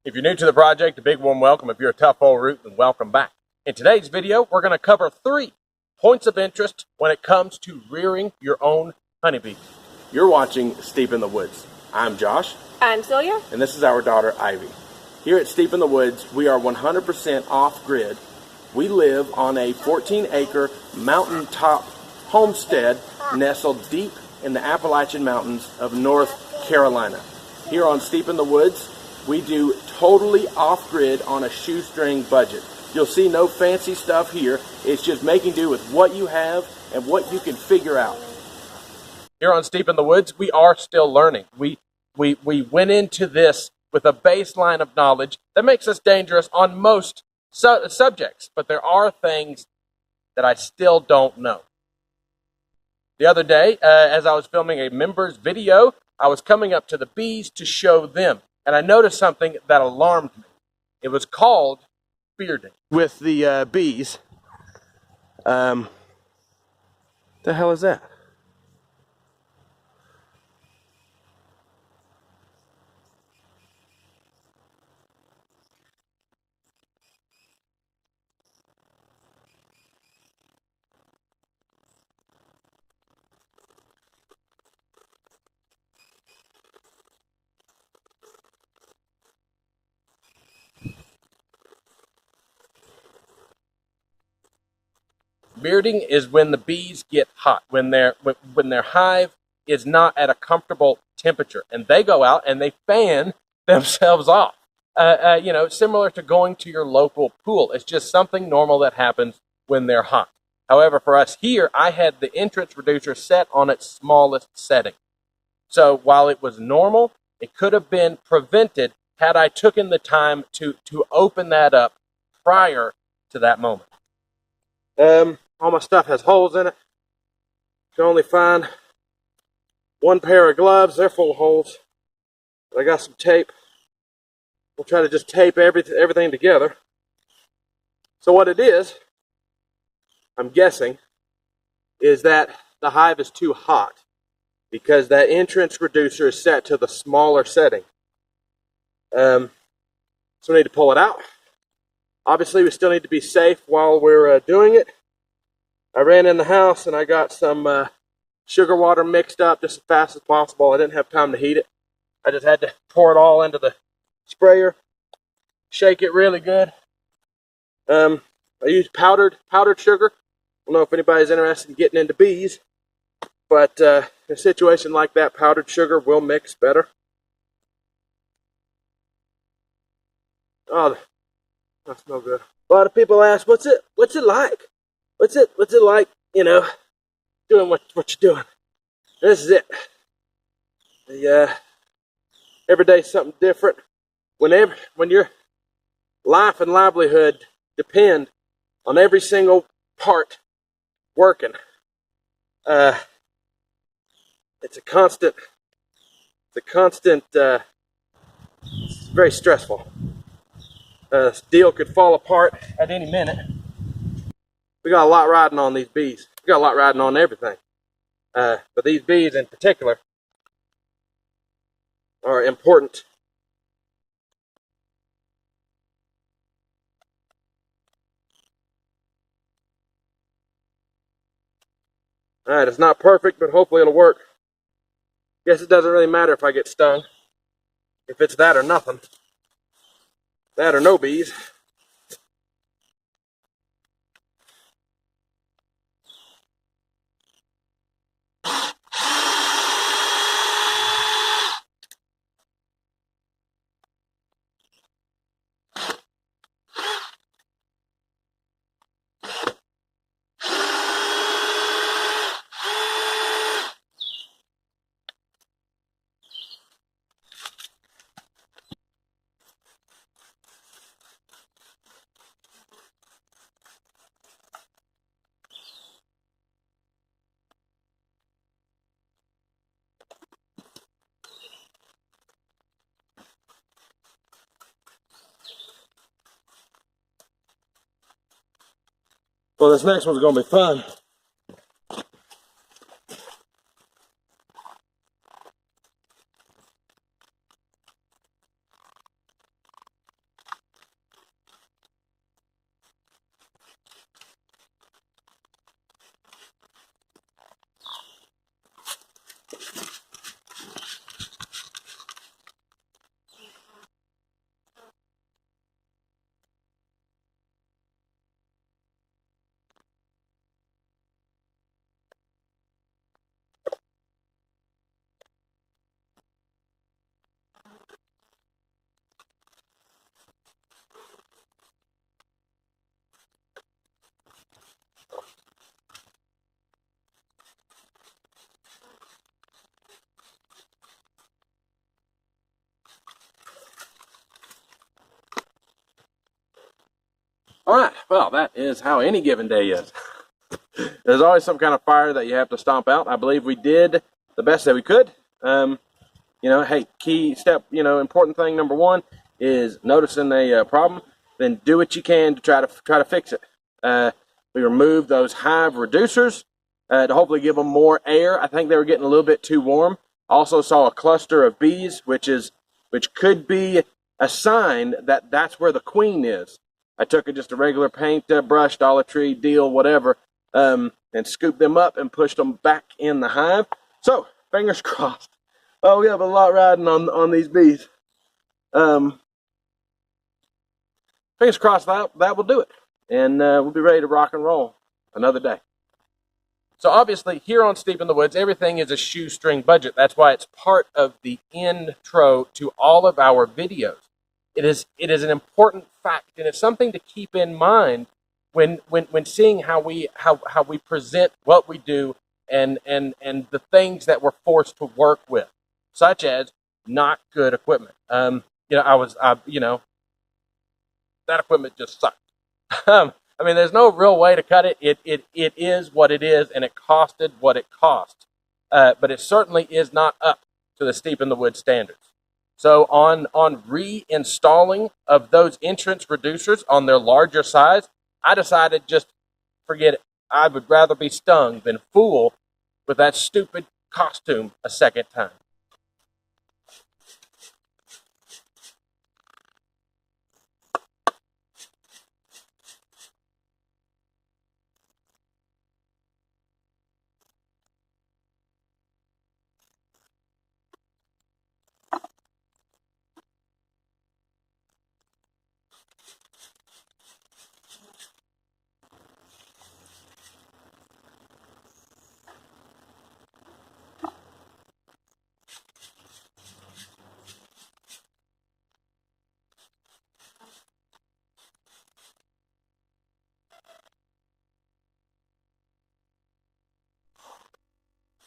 If you're new to the project, a big warm welcome. If you're a tough old root, then welcome back. In today's video, we're going to cover 3 points of interest when it comes to rearing your own honeybees. You're watching Steep in the Woods. I'm Josh. I'm Celia. And this is our daughter, Ivy. Here at Steep in the Woods, we are 100% off-grid. We live on a 14-acre mountaintop homestead nestled deep in the Appalachian Mountains of North Carolina. Here on Steep in the Woods, we do totally off-grid on a shoestring budget. You'll see no fancy stuff here. It's just making do with what you have and what you can figure out. Here on Steep in the Woods, we are still learning. We went into this with a baseline of knowledge that makes us dangerous on most subjects, but there are things that I still don't know. The other day, as I was filming a members video, I was coming up to the bees to show them, and I noticed something that alarmed me. It was called bearding. With the bees, the hell is that? Bearding is when the bees get hot, when their hive is not at a comfortable temperature, and they go out and they fan themselves off. Similar to going to your local pool. It's just something normal that happens when they're hot. However, for us here, I had the entrance reducer set on its smallest setting. So while it was normal, it could have been prevented had I taken the time to open that up prior to that moment. All my stuff has holes in it. Can only find one pair of gloves. They're full of holes. But I got some tape. We'll try to just tape everything together. So what it is, I'm guessing, is that the hive is too hot because that entrance reducer is set to the smaller setting. So we need to pull it out. Obviously, we still need to be safe while we're doing it. I ran in the house and I got some sugar water mixed up just as fast as possible. I didn't have time to heat it. I just had to pour it all into the sprayer, shake it really good. I used powdered sugar. I don't know if anybody's interested in getting into bees, but in a situation like that, powdered sugar will mix better. Oh, that smells good. A lot of people ask, what's it like? What's it like, doing what you're doing? This is it. Every day something different. When your life and livelihood depend on every single part working, it's very stressful. This deal could fall apart at any minute. We got a lot riding on these bees. We got a lot riding on everything. But these bees in particular are important. Alright, it's not perfect, but hopefully it'll work. Guess it doesn't really matter if I get stung. If it's that or nothing. That or no bees. Well, this next one's going to be fun. All right, well, that is how any given day is. There's always some kind of fire that you have to stomp out. I believe we did the best that we could. Hey, key step, important thing number one is noticing a problem, then do what you can to try to fix it. We removed those hive reducers to hopefully give them more air. I think they were getting a little bit too warm. Also saw a cluster of bees, which could be a sign that that's where the queen is. I took just a regular paint brush, Dollar Tree deal, whatever, and scooped them up and pushed them back in the hive. So, fingers crossed. Oh, we have a lot riding on these bees. Fingers crossed that will do it. And we'll be ready to rock and roll another day. So obviously, here on Steep in the Woods, everything is a shoestring budget. That's why it's part of the intro to all of our videos. It is an important fact, and it's something to keep in mind when seeing how we present what we do and the things that we're forced to work with, such as not good equipment. That equipment just sucked. There's no real way to cut it. It is what it is, and it costed what it cost. But it certainly is not up to the Steep in the Woods standards. So on reinstalling of those entrance reducers on their larger size, I decided just forget it. I would rather be stung than fool with that stupid costume a second time.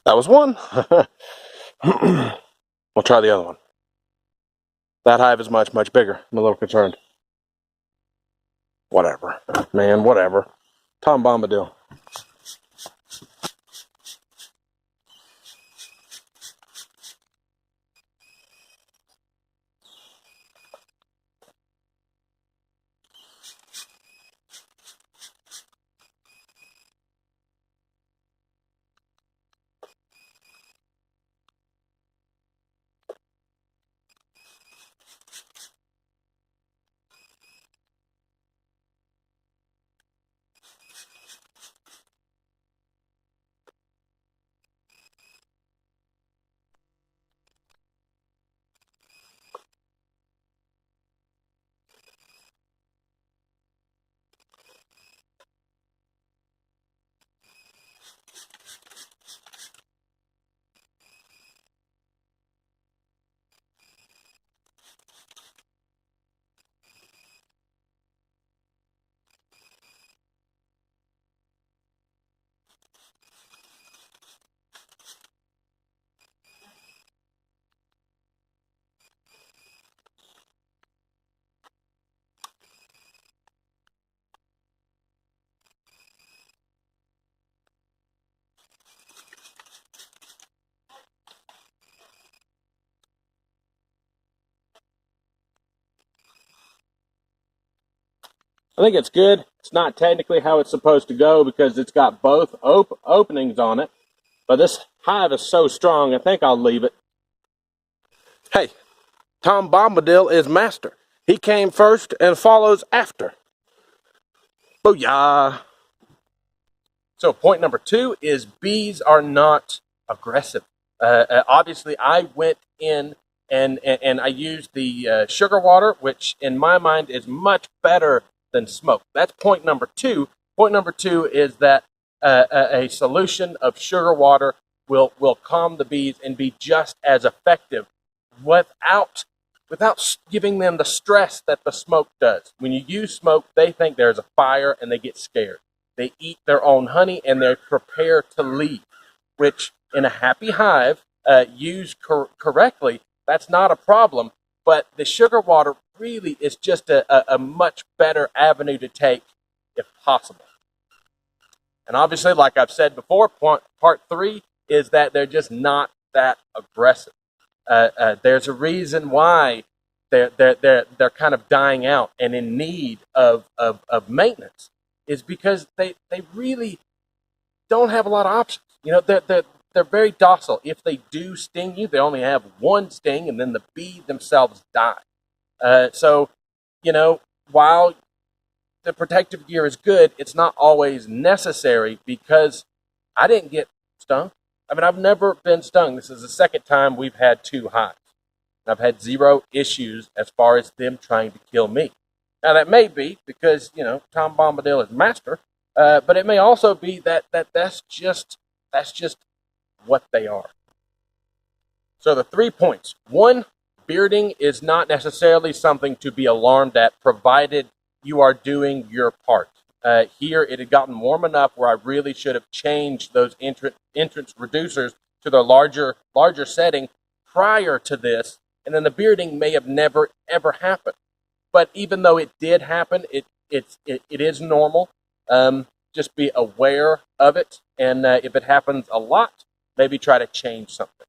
That was one. We'll try the other one. That hive is much, much bigger. I'm a little concerned. Whatever. Man, whatever. Tom Bombadil. I think it's good. It's not technically how it's supposed to go because it's got both openings on it. But this hive is so strong, I think I'll leave it. Hey, Tom Bombadil is master. He came first and follows after. Booyah! So point number 2 is bees are not aggressive. Obviously, I went in and I used the sugar water, which in my mind is much better than smoke. That's point number 2. Point number 2 is that a solution of sugar water will calm the bees and be just as effective without giving them the stress that the smoke does. When you use smoke, they think there's a fire and they get scared. They eat their own honey and they prepare to leave, which in a happy hive, used correctly, that's not a problem. But the sugar water really is just a much better avenue to take if possible. And obviously, like I've said before, part 3 is that they're just not that aggressive. There's a reason why they're kind of dying out and in need of maintenance, is because they really don't have a lot of options. You know, they're very docile. If they do sting you, they only have one sting, and then the bee themselves die. So, you know, while the protective gear is good, it's not always necessary, because I didn't get stung. I mean, I've never been stung. This is the second time we've had 2 hives. I've had 0 issues as far as them trying to kill me. Now, that may be because, you know, Tom Bombadil is master, but it may also be that's just what they are. So the 3 points. 1, bearding is not necessarily something to be alarmed at, provided you are doing your part. Here, it had gotten warm enough where I really should have changed those entrance reducers to their larger setting prior to this, and then the bearding may have never, ever happened. But even though it did happen, it is normal. Just be aware of it, and if it happens a lot, maybe try to change something.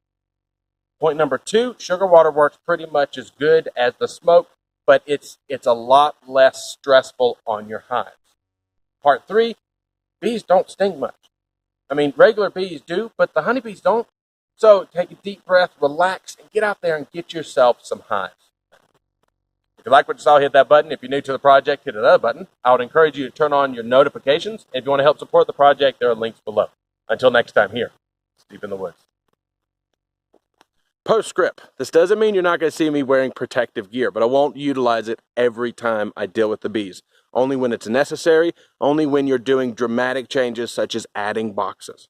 Point number 2, sugar water works pretty much as good as the smoke, but it's a lot less stressful on your hives. Part 3, bees don't sting much. I mean, regular bees do, but the honeybees don't. So take a deep breath, relax, and get out there and get yourself some hives. If you like what you saw, hit that button. If you're new to the project, hit another button. I would encourage you to turn on your notifications. And if you want to help support the project, there are links below. Until next time, here, Deep in the Woods. Postscript. This doesn't mean you're not going to see me wearing protective gear, but I won't utilize it every time I deal with the bees. Only when it's necessary, only when you're doing dramatic changes such as adding boxes.